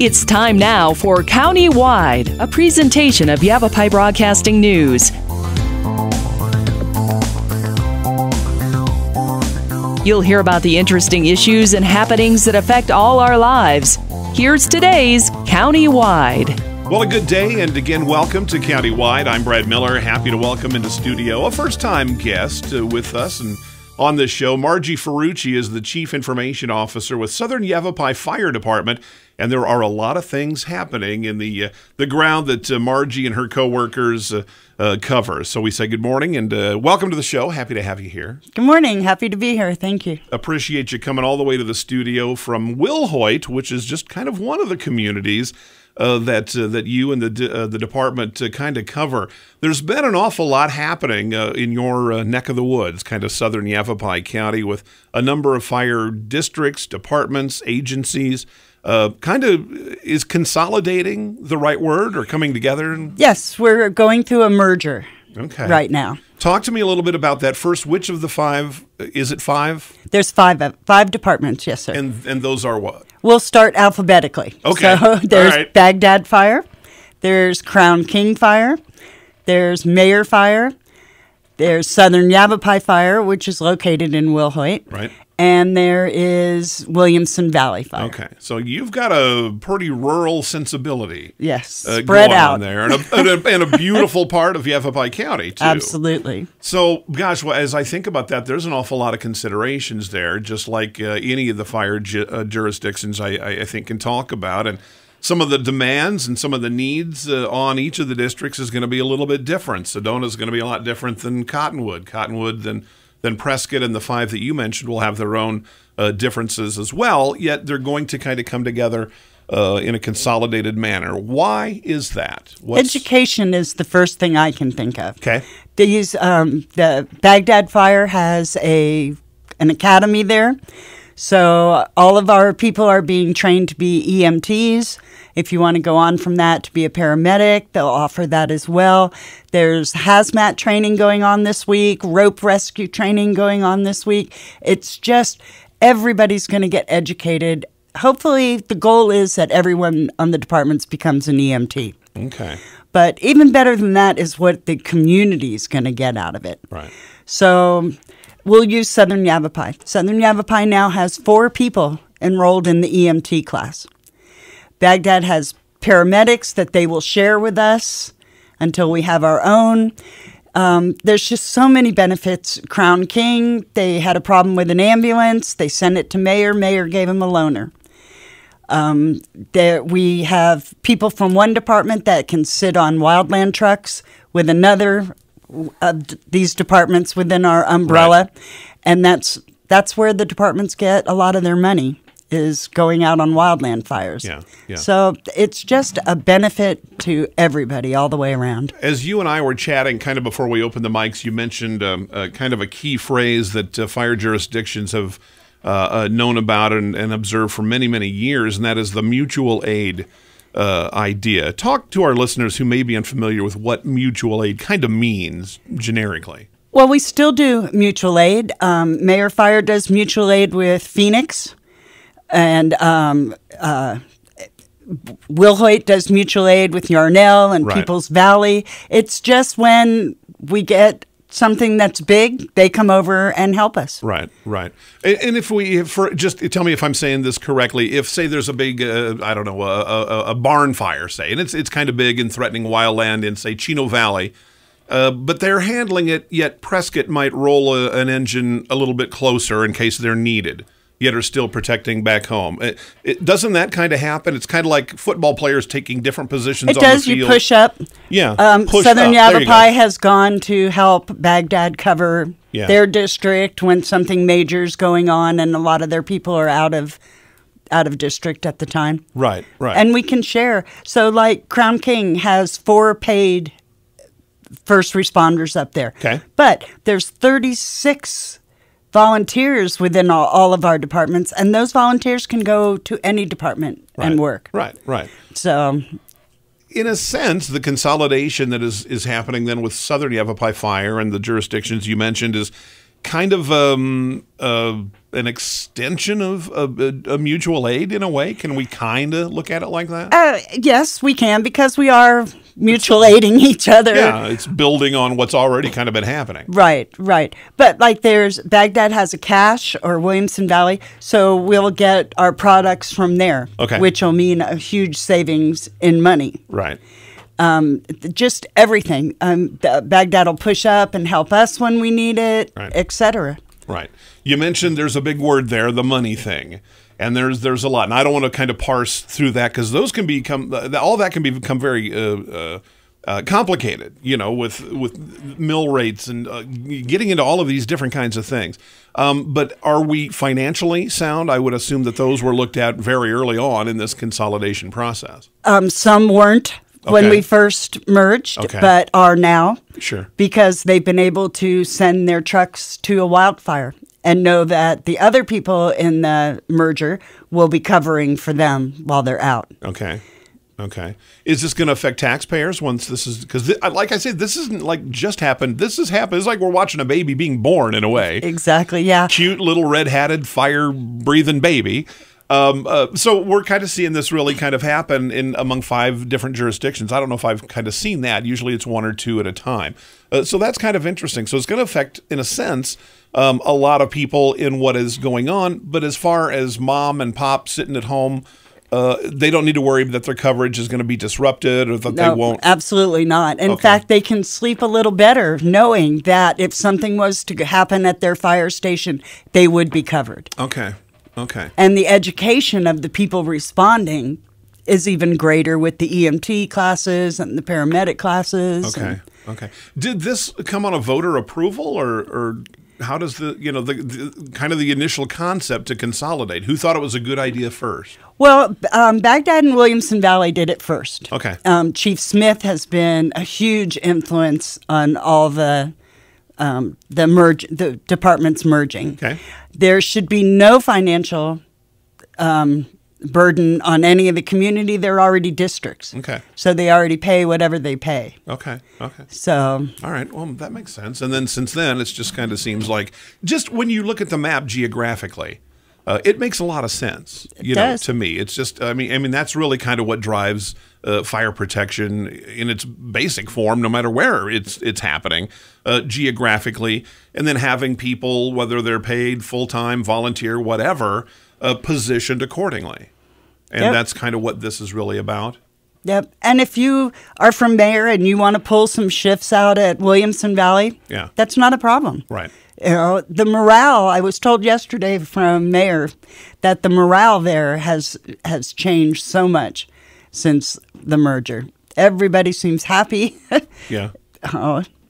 It's time now for County-Wide, a presentation of Yavapai Broadcasting News. You'll hear about the interesting issues and happenings that affect all our lives. Here's today's County-Wide. Well, a good day, and again, welcome to County-Wide. I'm Brad Miller, happy to welcome into studio a first-time guest with us. And on this show, Margie Ferrucci is the Chief Information Officer with Southern Yavapai Fire Department, and there are a lot of things happening in the ground that Margie and her co-workers cover. So we say good morning and welcome to the show. Happy to have you here. Good morning. Happy to be here. Thank you. Appreciate you coming all the way to the studio from Wilhoit, which is just kind of one of the communities that you and the department kind of cover. There's been an awful lot happening in your neck of the woods, kind of southern Yavapai County, with a number of fire districts, departments, agencies. Is consolidating the right word, or coming together? Yes, we're going through a merger right now. Talk to me a little bit about that. First, which of the five, is it five? There's five departments, yes, sir. And those are what? We'll start alphabetically. Okay. So there's Baghdad Fire, there's Crown King Fire, there's Mayor Fire, there's Southern Yavapai Fire, which is located in Wilhoit. Right. And there is Williamson Valley Fire. Okay, so you've got a pretty rural sensibility. Yes, spread out on there, and a beautiful part of Yavapai County too. Absolutely. So, gosh, well, as I think about that, there's an awful lot of considerations there, just like any of the fire jurisdictions I think can talk about, and some of the demands and some of the needs on each of the districts is going to be a little bit different. Sedona is going to be a lot different than Cottonwood. Then Prescott and the five that you mentioned will have their own differences as well, yet they're going to kind of come together in a consolidated manner. Why is that? Education is the first thing I can think of. Okay. The Baghdad Fire has an academy there, so all of our people are being trained to be EMTs. If you want to go on from that to be a paramedic, they'll offer that as well. There's hazmat training going on this week, rope rescue training going on this week. It's just everybody's going to get educated. Hopefully, the goal is that everyone on the departments becomes an EMT. Okay. But even better than that is what the community is going to get out of it. Right. So we'll use Southern Yavapai. Southern Yavapai now has 4 people enrolled in the EMT class. Baghdad has paramedics that they will share with us until we have our own. There's just so many benefits. Crown King, they had a problem with an ambulance. They sent it to Mayor. Mayor gave him a loaner. We have people from one department that can sit on wildland trucks with another of these departments within our umbrella. Right. And that's where the departments get a lot of their money, is going out on wildland fires. Yeah. So it's just a benefit to everybody all the way around. As you and I were chatting kind of before we opened the mics, you mentioned kind of a key phrase that fire jurisdictions have known about and observed for many, many years, and that is the mutual aid idea. Talk to our listeners who may be unfamiliar with what mutual aid kind of means generically. Well, we still do mutual aid. Mayor Fire does mutual aid with Phoenix. And Wilhoit does mutual aid with Yarnell and Peoples Valley. It's just when we get something that's big, they come over and help us. Right. And just tell me if I'm saying this correctly. If, say, there's a big, a barn fire, say, and it's kind of big and threatening wildland in, say, Chino Valley, but they're handling it, yet Prescott might roll an engine a little bit closer in case they're needed, yet are still protecting back home. Doesn't that kind of happen? It's kind of like football players taking different positions on the field. It does. You push up. Yeah, Southern Yavapai has gone to help Baghdad cover their district when something major is going on, and a lot of their people are out of district at the time. Right. And we can share. So, like, Crown King has 4 paid first responders up there. Okay. But there's 36 volunteers within all of our departments, and those volunteers can go to any department and work. Right. So, in a sense, the consolidation that is happening then with Southern Yavapai Fire and the jurisdictions you mentioned kind of an extension of a mutual aid in a way? Can we kind of look at it like that? Yes, we can, because we are mutual aiding each other. Yeah, it's building on what's already kind of been happening. Right. But like Baghdad has a cache, or Williamson Valley, so we'll get our products from there, which will mean a huge savings in money. Right. Just everything. Baghdad will push up and help us when we need it, etc. Right. You mentioned there's a big word there, the money thing. And there's a lot. And I don't want to kind of parse through that, because those can become, all that can become very complicated, with mill rates and getting into all of these different kinds of things. But are we financially sound? I would assume that those were looked at very early on in this consolidation process. Some weren't. When we first merged, but are now. Sure. Because they've been able to send their trucks to a wildfire and know that the other people in the merger will be covering for them while they're out. Okay. Is this going to affect taxpayers once this is, because like I said, this isn't like just happened. This has happened. It's like we're watching a baby being born in a way. Exactly, yeah. Cute little red-hatted, fire-breathing baby. So we're kind of seeing this really kind of happen among 5 different jurisdictions. I don't know if I've kind of seen that. Usually it's 1 or 2 at a time. So that's kind of interesting. So it's going to affect, in a sense, a lot of people in what is going on. But as far as mom and pop sitting at home, they don't need to worry that their coverage is going to be disrupted, or that they won't. Absolutely not. In fact, they can sleep a little better knowing that if something was to happen at their fire station, they would be covered. Okay. And the education of the people responding is even greater with the EMT classes and the paramedic classes. Okay. Did this come on a voter approval, or how does the kind of the initial concept to consolidate? Who thought it was a good idea first? Well, Baghdad and Williamson Valley did it first. Okay. Chief Smith has been a huge influence on all the departments merging. Okay. There should be no financial burden on any of the community. They're already districts. Okay. So they already pay whatever they pay. Okay. So. All right. Well, that makes sense. And then since then, it's just kind of seems like, just when you look at the map geographically, it makes a lot of sense. To me, it's just, I mean, that's really kind of what drives fire protection in its basic form, no matter where it's happening geographically, and then having people, whether they're paid full-time, volunteer, whatever, positioned accordingly. And that's kind of what this is really about. Yep. And if you are from there and you want to pull some shifts out at Williamson Valley, that's not a problem. Right. The morale, I was told yesterday from Mayor that the morale there has changed so much since the merger. Everybody seems happy. Yeah.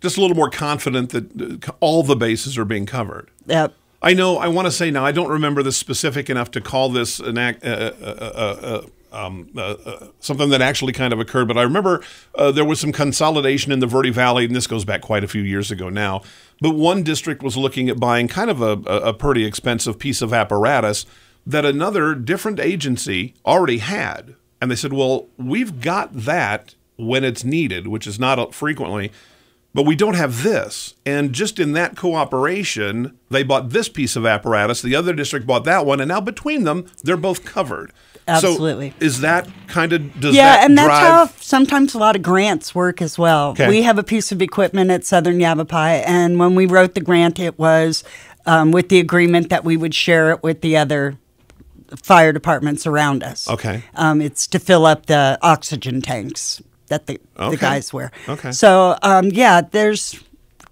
Just a little more confident that all the bases are being covered. Yep. I know, I want to say now, I don't remember this specific enough to call this something that actually kind of occurred, but I remember there was some consolidation in the Verde Valley, and this goes back quite a few years ago now, but one district was looking at buying kind of a pretty expensive piece of apparatus that another different agency already had. And they said, well, we've got that when it's needed, which is not frequently, but we don't have this. And just in that cooperation, they bought this piece of apparatus, the other district bought that one, and now between them, they're both covered. Absolutely. So is that kind of, and that's how sometimes a lot of grants work as well. Okay. We have a piece of equipment at Southern Yavapai, and when we wrote the grant, it was with the agreement that we would share it with the other fire departments around us. Okay. It's to fill up the oxygen tanks that the guys wear. Okay. So, there's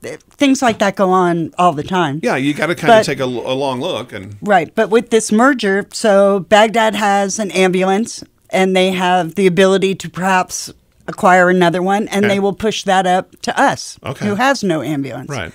things like that go on all the time. Yeah, you got to kind of take a long look. Right, but with this merger, so Baghdad has an ambulance, and they have the ability to perhaps acquire another one, and they will push that up to us, who has no ambulance. Right.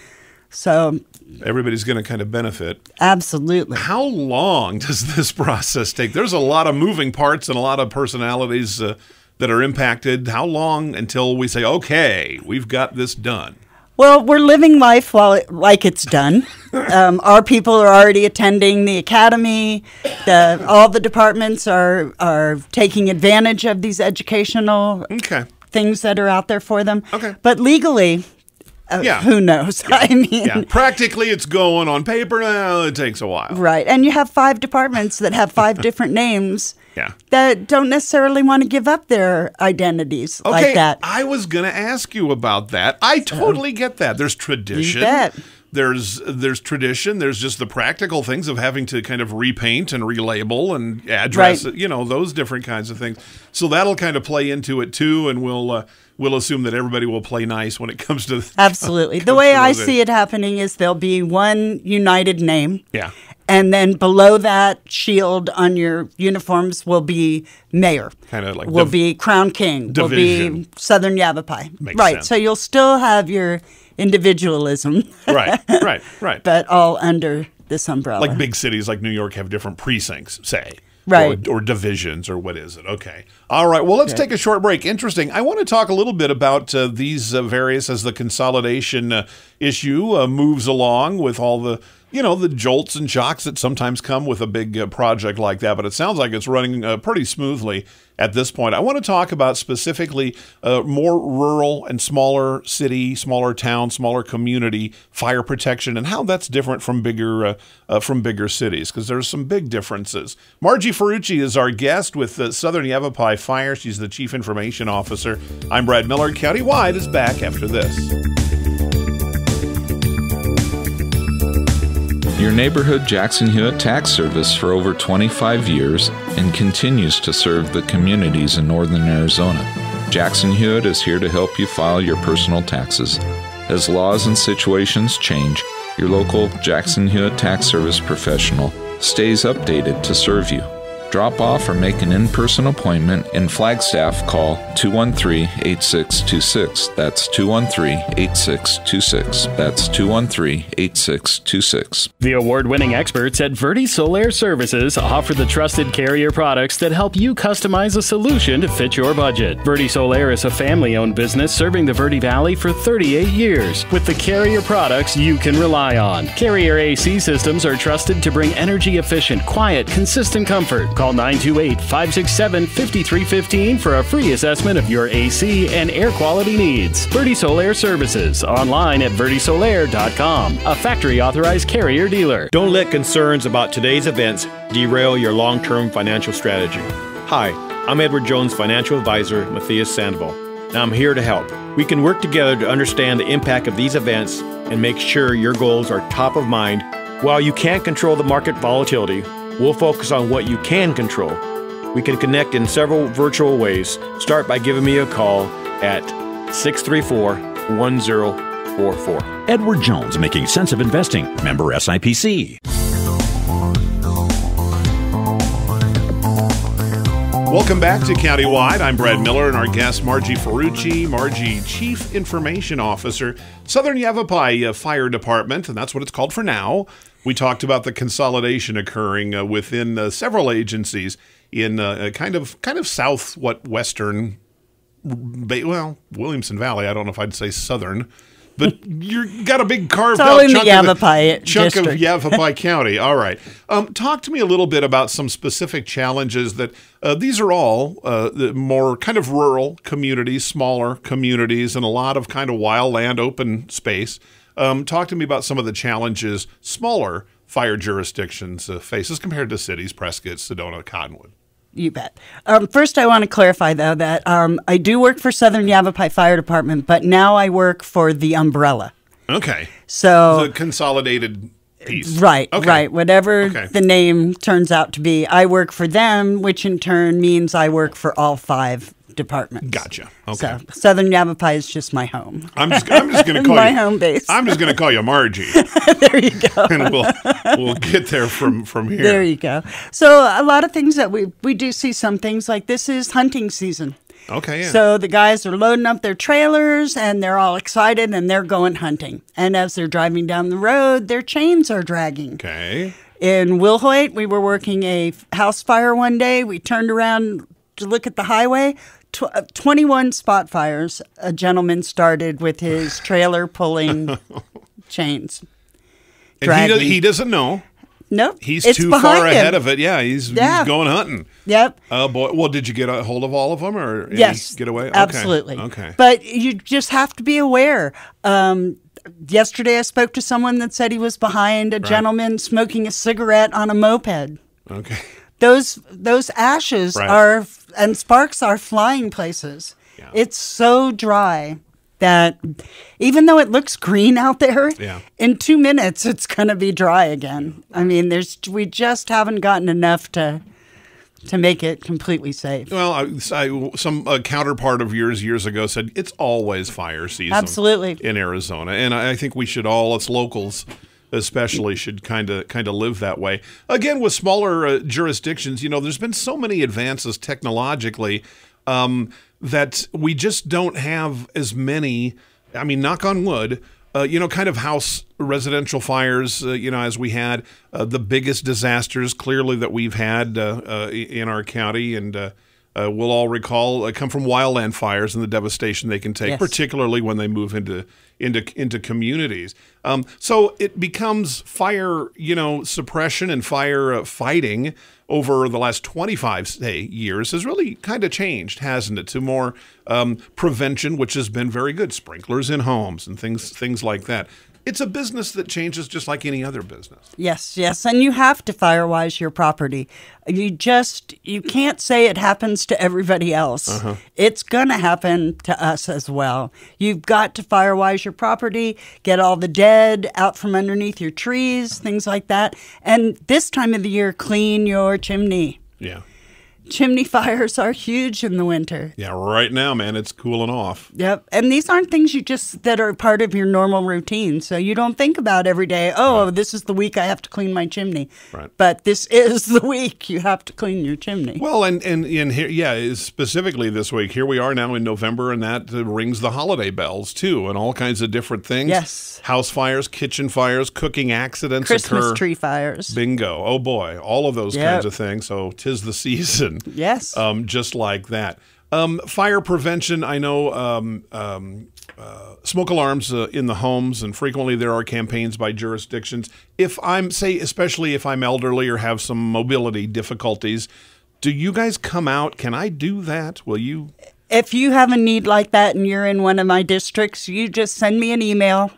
So everybody's going to kind of benefit. Absolutely. How long does this process take? There's a lot of moving parts and a lot of personalities that are impacted. How long until we say, okay, we've got this done? Well, we're living life like it's done. Our people are already attending the academy. All the departments are taking advantage of these educational things that are out there for them. Okay. But legally, Who knows? Yeah. I mean, yeah. Practically, it's going. On paper, it takes a while. Right. And you have 5 departments that have 5 different names Yeah. that don't necessarily want to give up their identities like that. I was going to ask you about that. I totally get that. There's tradition. You bet. There's tradition. There's just the practical things of having to kind of repaint and relabel and address, Right. those different kinds of things. So that'll kind of play into it too, and we'll assume that everybody will play nice when it comes to Absolutely. The way I see it happening is there'll be one united name. Yeah. And then below that shield on your uniforms will be mayor. Kind of like will be Crown King. division. Will be Southern Yavapai. Makes right. sense. So you'll still have your individualism. Right. But all under this umbrella. Like big cities like New York have different precincts, say. Right. Or divisions, or what is it? Okay. All right. Well, let's take a short break. Interesting. I want to talk a little bit about these various, as the consolidation issue moves along with all the, the jolts and shocks that sometimes come with a big project like that. But it sounds like it's running pretty smoothly at this point. I want to talk about specifically more rural and smaller city, smaller town, smaller community fire protection, and how that's different from bigger cities, because there's some big differences. Margie Ferrucci is our guest with Southern Yavapai Fire. She's the Chief Information Officer. I'm Brad Miller. Countywide is back after this. Your neighborhood Jackson Hewitt Tax Service for over 25 years and continues to serve the communities in northern Arizona. Jackson Hewitt is here to help you file your personal taxes. As laws and situations change, your local Jackson Hewitt Tax Service professional stays updated to serve you. Drop off or make an in-person appointment. In Flagstaff, call 213-8626. That's 213-8626. That's 213-8626. The award-winning experts at Verde Solar Services offer the trusted Carrier products that help you customize a solution to fit your budget. Verde Solar is a family-owned business serving the Verde Valley for 38 years with the Carrier products you can rely on. Carrier AC systems are trusted to bring energy-efficient, quiet, consistent comfort. Call 928-567-5315 for a free assessment of your AC and air quality needs. Verde Solar Services, online at verdesolar.com, a factory-authorized Carrier dealer. Don't let concerns about today's events derail your long-term financial strategy. Hi, I'm Edward Jones Financial Advisor, Matthias Sandoval, and I'm here to help. We can work together to understand the impact of these events and make sure your goals are top of mind. While you can't control the market volatility, we'll focus on what you can control. We can connect in several virtual ways. Start by giving me a call at 634-1044. Edward Jones, making sense of investing. Member SIPC. Welcome back to Countywide. I'm Brad Miller, and our guest, Margie Ferrucci. Margie, Chief Information Officer, Southern Yavapai Fire Department, and that's what it's called for now. We talked about the consolidation occurring within several agencies in kind of western, Williamson Valley. I don't know if I'd say southern, but you got a big carved all out in chunk, the Yavapai chunk of district. Yavapai County. All right. Talk to me a little bit about some specific challenges that these are all the more kind of rural communities, smaller communities, and a lot of kind of wild land, open space. Talk to me about some of the challenges smaller fire jurisdictions faces compared to cities, Prescott, Sedona, Cottonwood. You bet. First, I want to clarify, though, that I do work for Southern Yavapai Fire Department, but now I work for the umbrella. Okay. So the consolidated piece. Right, Okay. right. Whatever Okay. the name turns out to be, I work for them, which in turn means I work for all 5 departments. Gotcha. Okay. So Southern Yavapai is just my home. I'm just going to call My you home base. I'm just going to call you Margie, There you go. and we'll get there from here. There you go. So a lot of things that we do see some things like this is hunting season. Okay. Yeah. So the guys are loading up their trailers and they're all excited and they're going hunting. And as they're driving down the road, their chains are dragging. Okay. In Wilhoit, we were working a house fire one day. We turned around to look at the highway. 21 spot fires. A gentleman started with his trailer pulling chains. And Dragging. he doesn't know. Nope. He's it's too behind far him. ahead of it. Yeah, he's going hunting. Yep. Oh, boy. Well, did you get a hold of all of them or yes, get away? Absolutely. Okay. But you just have to be aware. Yesterday I spoke to someone that said he was behind a gentleman smoking a cigarette on a moped. Okay. Those ashes are and sparks are flying places. Yeah. It's so dry that even though it looks green out there, in 2 minutes it's going to be dry again. I mean, we just haven't gotten enough to make it completely safe. Well, some counterpart of yours years ago said it's always fire season. Absolutely. In Arizona, and I think we should all, as locals especially, should kind of live that way. Again, with smaller jurisdictions, there's been so many advances technologically that we just don't have as many. I mean, knock on wood. Kind of house residential fires, as we had the biggest disasters clearly that we've had in our county. And we'll all recall come from wildland fires and the devastation they can take, particularly when they move into communities. So it becomes fire, suppression and fire fighting over the last 25 years has really kind of changed, hasn't it? To more prevention, which has been very good. Sprinklers in homes and things like that. It's a business that changes just like any other business. Yes, and you have to firewise your property. You can't say it happens to everybody else. It's going to happen to us as well. You've got to firewise your property, get all the dead out from underneath your trees, things like that. And this time of the year, clean your chimney. Yeah. Chimney fires are huge in the winter. Yeah, right now, man, it's cooling off. Yep. And these aren't things that are part of your normal routine. So you don't think about every day, this is the week I have to clean my chimney. Right. But this is the week you have to clean your chimney. Well, and here, specifically this week, here we are now in November, and that rings the holiday bells, too, and all kinds of different things. Yes. House fires, kitchen fires, cooking accidents Christmas tree fires. Bingo. Oh, boy. All of those kinds of things. So 'tis the season. Yes. Just like that. Fire prevention, I know smoke alarms in the homes, and frequently there are campaigns by jurisdictions. Especially if I'm elderly or have some mobility difficulties, do you guys come out? Can I do that? Will you? If you have a need like that and you're in one of my districts, you just send me an email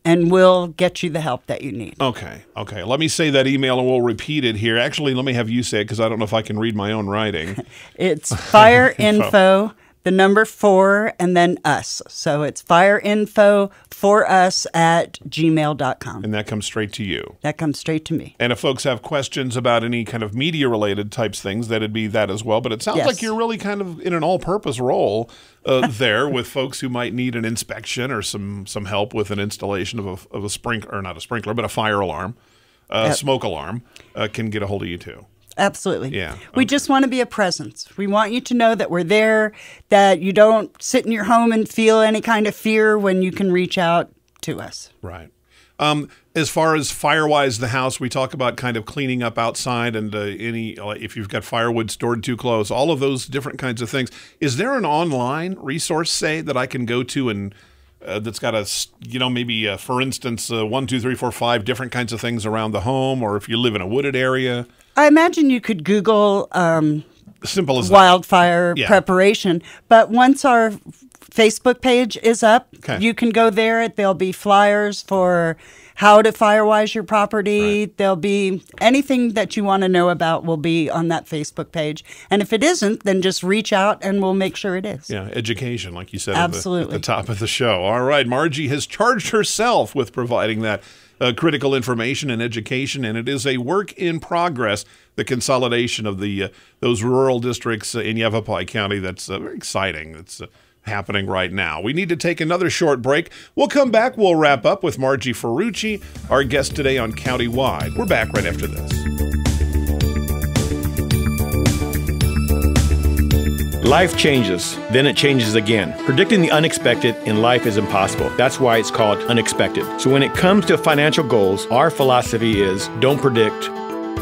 and we'll get you the help that you need. Okay. Let me say that email and we'll repeat it here. Actually, let me have you say it because I don't know if I can read my own writing. It's fireinfo, the number 4, and then us. So it's fireinfo4us@gmail.com. And that comes straight to you. That comes straight to me. And if folks have questions about any kind of media-related types things, that'd be that as well. But it sounds like you're really kind of in an all-purpose role there with folks who might need an inspection or some help with an installation of a sprinkler, or not a sprinkler, but a fire alarm, smoke alarm, can get a hold of you too. Absolutely. Yeah. We just want to be a presence. We want you to know that we're there, that you don't sit in your home and feel any kind of fear when you can reach out to us. Right. As far as firewise the house, we talk about kind of cleaning up outside and if you've got firewood stored too close, all of those different kinds of things. Is there an online resource, say, that I can go to and that's got maybe for instance, 1, 2, 3, 4, 5 different kinds of things around the home, or if you live in a wooded area? I imagine you could Google simple as wildfire preparation, but once our Facebook page is up, you can go there. There'll be flyers for how to firewise your property. Right. There'll be anything that you want to know about will be on that Facebook page. And if it isn't, then just reach out and we'll make sure it is. Yeah, education, like you said Absolutely. At the top of the show. All right, Margie has charged herself with providing that critical information and education, and it is a work in progress, the consolidation of those rural districts in Yavapai County. That's very exciting. It's happening right now. We need to take another short break. We'll come back. We'll wrap up with Margie Ferrucci, our guest today on Countywide. We're back right after this. Life changes, then it changes again. Predicting the unexpected in life is impossible. That's why it's called unexpected. So when it comes to financial goals, our philosophy is don't predict,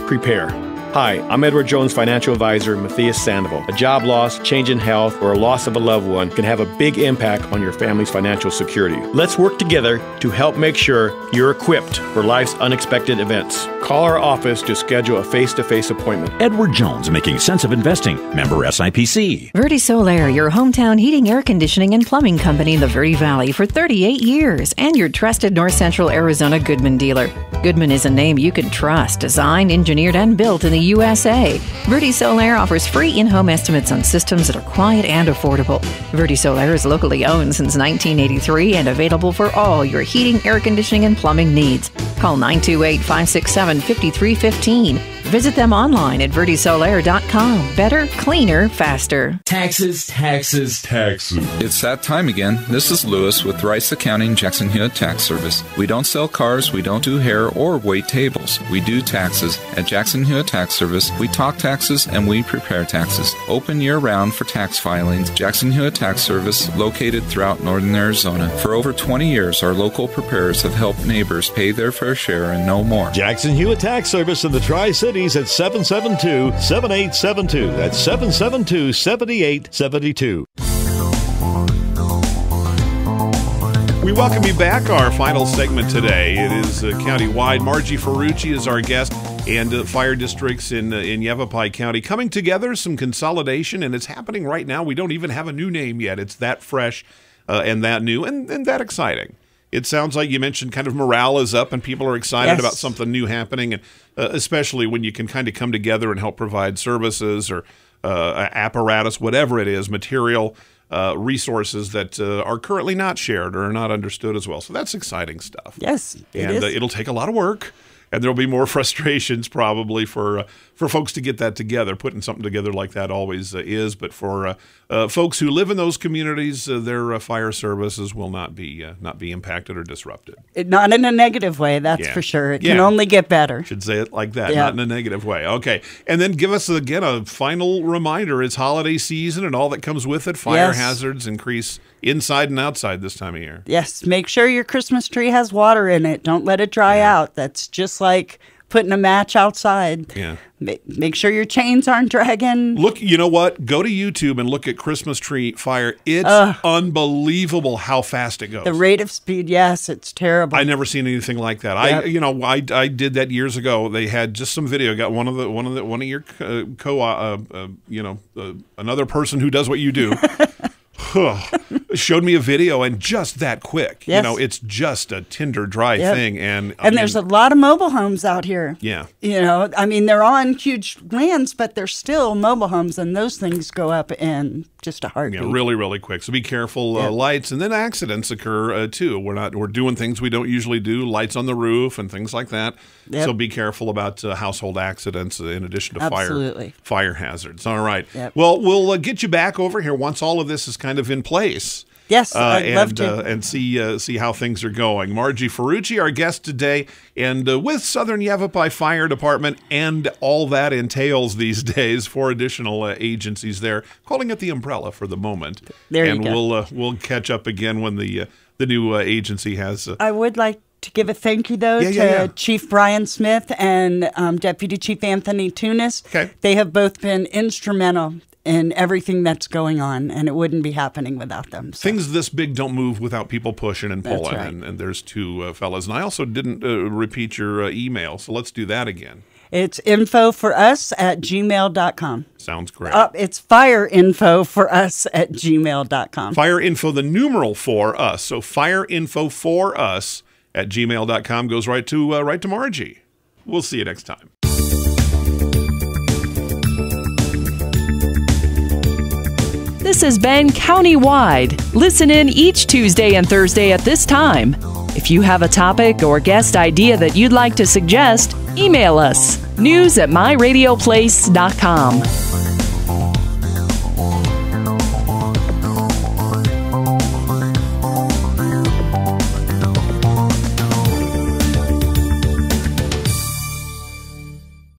prepare. Hi, I'm Edward Jones Financial Advisor Matthias Sandoval. A job loss, change in health, or a loss of a loved one can have a big impact on your family's financial security. Let's work together to help make sure you're equipped for life's unexpected events. Call our office to schedule a face-to-face appointment. Edward Jones, making sense of investing. Member SIPC. Verde Solaire, your hometown heating, air conditioning, and plumbing company in the Verde Valley for 38 years, and your trusted North Central Arizona Goodman dealer. Goodman is a name you can trust, designed, engineered, and built in the USA. Verde Solaire offers free in-home estimates on systems that are quiet and affordable. Verde Solaire is locally owned since 1983 and available for all your heating, air conditioning, and plumbing needs. Call 928-567-5315. Visit them online at verdesolaire.com. Better, cleaner, faster. Taxes, taxes, taxes. It's that time again. This is Lewis with Rice Accounting Jackson Hewitt Tax Service. We don't sell cars, we don't do hair or wait tables. We do taxes. At Jackson Hewitt Tax Service, we talk taxes and we prepare taxes. Open year-round for tax filings. Jackson Hewitt Tax Service, located throughout northern Arizona. For over 20 years, our local preparers have helped neighbors pay their fair share and no more. Jackson Hewitt Tax Service in the Tri-Cities at 772-7872. That's 772-7872. We welcome you back. Our final segment today. It is county-wide. Margie Ferrucci is our guest, and fire districts in Yavapai County coming together, some consolidation, and it's happening right now. We don't even have a new name yet. It's that fresh and that new and that exciting. It sounds like you mentioned kind of morale is up and people are excited about something new happening, and especially when you can kind of come together and help provide services or apparatus, whatever it is, material, resources that are currently not shared or are not understood as well. So that's exciting stuff. Yes, and it'll take a lot of work. And there'll be more frustrations probably for folks to get that together. Putting something together like that always is. But for folks who live in those communities, their fire services will not be impacted or disrupted. Not in a negative way, that's for sure. It can only get better. Should say it like that, not in a negative way. Okay. And then give us, again, a final reminder. It's holiday season and all that comes with it. Fire hazards increase inside and outside this time of year. Yes. Make sure your Christmas tree has water in it. Don't let it dry out. That's just like putting a match outside. Yeah. Make sure your chains aren't dragging. Look, you know what? Go to YouTube and look at Christmas tree fire. It's unbelievable how fast it goes. The rate of speed, yes, it's terrible. I never seen anything like that. Yep. I did that years ago. They had just some video. Got one of your another person who does what you do. Showed me a video, and just that quick. Yes. You know, it's just a tinder dry thing. And there's a lot of mobile homes out here. Yeah. You know, I mean, they're on huge lands, but they're still mobile homes, and those things go up in just a heartbeat. Yeah, really, really quick. So be careful. Lights, and then accidents occur too. We're doing things we don't usually do. Lights on the roof and things like that. Yep. So be careful about household accidents in addition to fire hazards. All right. Yep. Well, we'll get you back over here once all of this is kind of in place. Yes, I'd love to. And see how things are going. Margie Ferrucci, our guest today, and with Southern Yavapai Fire Department and all that entails these days, 4 additional agencies there, calling it the umbrella for the moment. There you go. And we'll catch up again when the new agency has. I would like to give a thank you, though, to Chief Brian Smith and Deputy Chief Anthony Tunis. Okay. They have both been instrumental in everything that's going on, and it wouldn't be happening without them. So. Things this big don't move without people pushing and pulling, That's right. and there's 2 fellas. And I also didn't repeat your email, so let's do that again. It's info4us@gmail.com. Sounds great. It's fireinfo4us@gmail.com. Fire info, the numeral for us. So fireinfo4us@gmail.com goes right to Margie. We'll see you next time. This has been Countywide. Listen in each Tuesday and Thursday at this time. If you have a topic or guest idea that you'd like to suggest, email us, news@myradioplace.com.